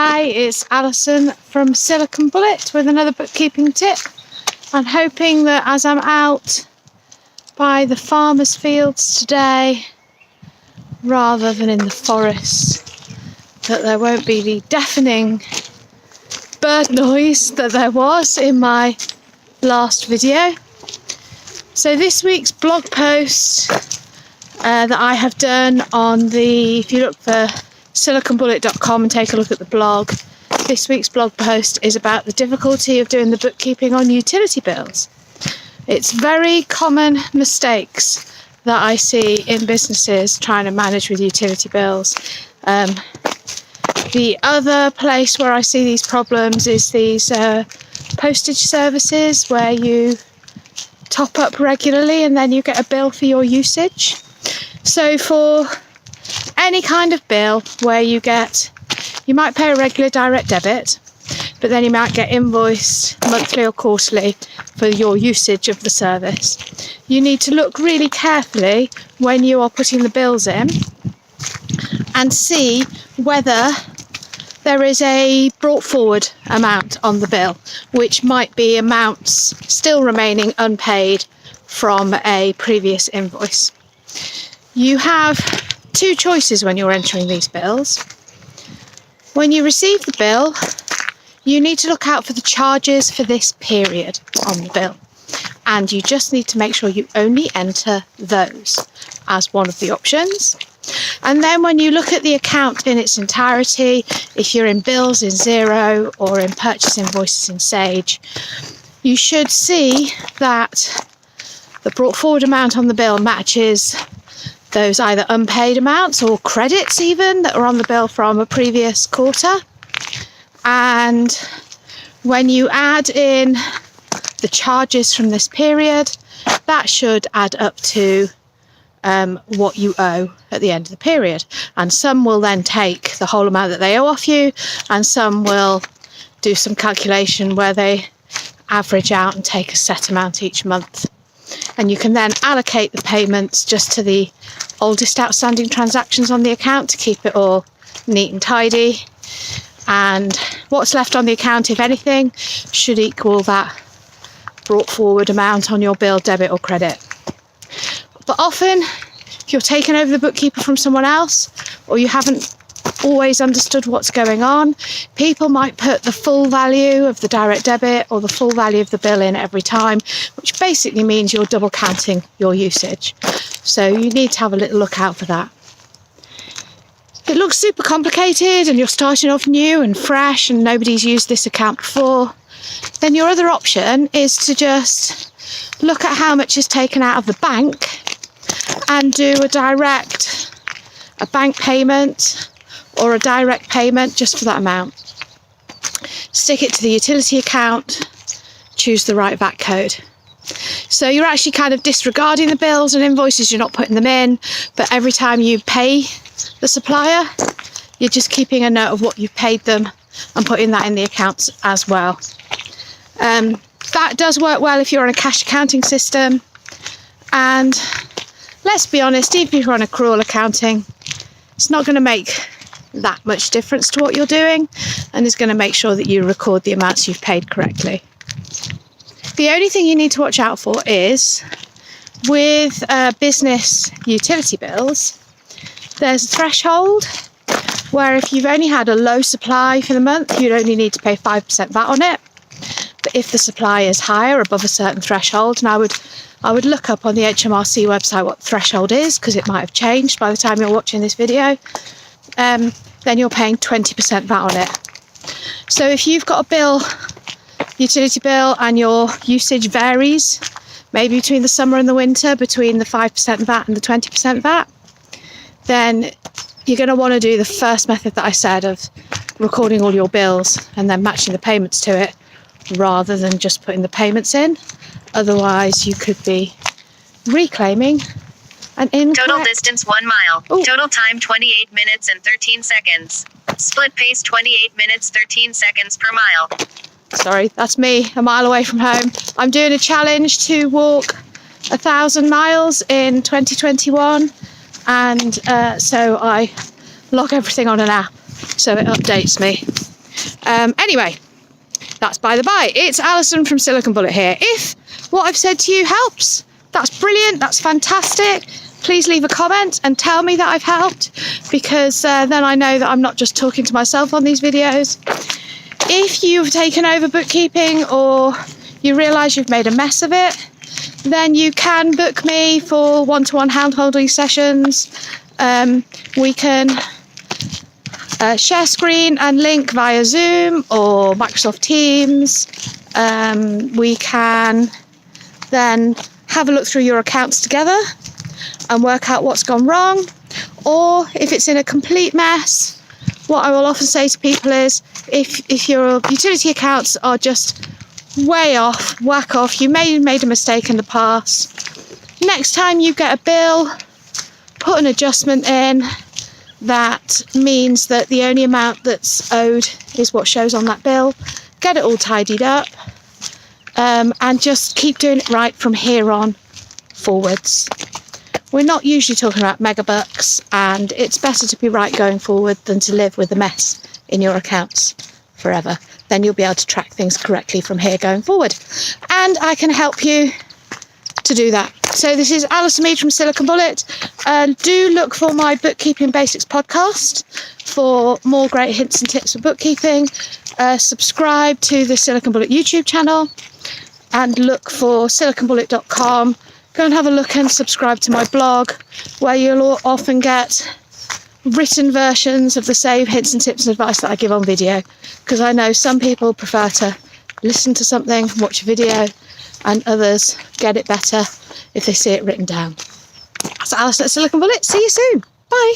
Hi, it's Alison from Silicon Bullet with another bookkeeping tip. I'm hoping that as I'm out by the farmers' fields today, rather than in the forest, that there won't be the deafening bird noise that there was in my last video. So this week's blog post that I have done on if you look for siliconbullet.com and take a look at the blog, this week's blog post is about the difficulty of doing the bookkeeping on utility bills. It's very common mistakes that I see in businesses trying to manage with utility bills. The other place where I see these problems is these postage services where you top up regularly and then you get a bill for your usage. So for any kind of bill where you might pay a regular direct debit, but then you might get invoiced monthly or quarterly for your usage of the service. You need to look really carefully when you are putting the bills in and see whether there is a brought forward amount on the bill, which might be amounts still remaining unpaid from a previous invoice. You have two choices when you're entering these bills. When you receive the bill, you need to look out for the charges for this period on the bill, and you just need to make sure you only enter those as one of the options. And then when you look at the account in its entirety, if you're in bills in Xero or in purchase invoices in Sage, you should see that the brought forward amount on the bill matches those either unpaid amounts or credits even that are on the bill from a previous quarter. And when you add in the charges from this period, that should add up to what you owe at the end of the period. And some will then take the whole amount that they owe off you, and some will do some calculation where they average out and take a set amount each month. And you can then allocate the payments just to the oldest outstanding transactions on the account to keep it all neat and tidy. And what's left on the account, if anything, should equal that brought forward amount on your bill, debit or credit. But often, if you're taking over the bookkeeper from someone else, or you haven't always understood what's going on, people might put the full value of the direct debit or the full value of the bill in every time, which basically means you're double counting your usage. So you need to have a little look out for that. If it looks super complicated and you're starting off new and fresh and nobody's used this account before, then your other option is to just look at how much is taken out of the bank and do a bank payment or a direct payment just for that amount. Stick it to the utility account, choose the right VAT code. So you're actually kind of disregarding the bills and invoices, you're not putting them in, but every time you pay the supplier, you're just keeping a note of what you've paid them and putting that in the accounts as well. That does work well if you're on a cash accounting system, and let's be honest, even if you're on accrual accounting, it's not going to make that much difference to what you're doing, and is going to make sure that you record the amounts you've paid correctly. The only thing you need to watch out for is with business utility bills, there's a threshold where if you've only had a low supply for the month, you'd only need to pay 5% VAT on it. But if the supply is higher, above a certain threshold, and I would look up on the HMRC website what the threshold is, because it might have changed by the time you're watching this video, then you're paying 20% VAT on it. So if you've got a utility bill, and your usage varies, maybe between the summer and the winter, between the 5% VAT and the 20% VAT, then you're going to want to do the first method that I said of recording all your bills and then matching the payments to it, rather than just putting the payments in. Otherwise, you could be reclaiming an incorrect... Total distance 1 mile. Ooh. Total time 28 minutes and 13 seconds. Split pace 28 minutes 13 seconds per mile. Sorry, that's me, a mile away from home. I'm doing a challenge to walk 1,000 miles in 2021, and so I log everything on an app, so it updates me. Anyway, that's by the by. It's Alison from Silicon Bullet here. If what I've said to you helps, that's brilliant, that's fantastic. Please leave a comment and tell me that I've helped, because then I know that I'm not just talking to myself on these videos. If you've taken over bookkeeping or you realise you've made a mess of it, then you can book me for one-to-one hand-holding sessions. We can share screen and link via Zoom or Microsoft Teams. We can then have a look through your accounts together and work out what's gone wrong. Or if it's in a complete mess, what I will often say to people is, if your utility accounts are just way off, whack off, you may have made a mistake in the past, next time you get a bill, put an adjustment in that means that the only amount that's owed is what shows on that bill. Get it all tidied up, and just keep doing it right from here on forwards. We're not usually talking about megabucks, and it's better to be right going forward than to live with a mess in your accounts forever. Then you'll be able to track things correctly from here going forward. And I can help you to do that. So this is Alison Mead from Silicon Bullet. Do look for my Bookkeeping Basics podcast for more great hints and tips for bookkeeping. Subscribe to the Silicon Bullet YouTube channel and look for siliconbullet.com. Go and have a look and subscribe to my blog, where you'll often get written versions of the same hints and tips and advice that I give on video, because I know some people prefer to listen to something, watch a video, and others get it better if they see it written down. That's Alison at Silicon Bullet. See you soon. Bye.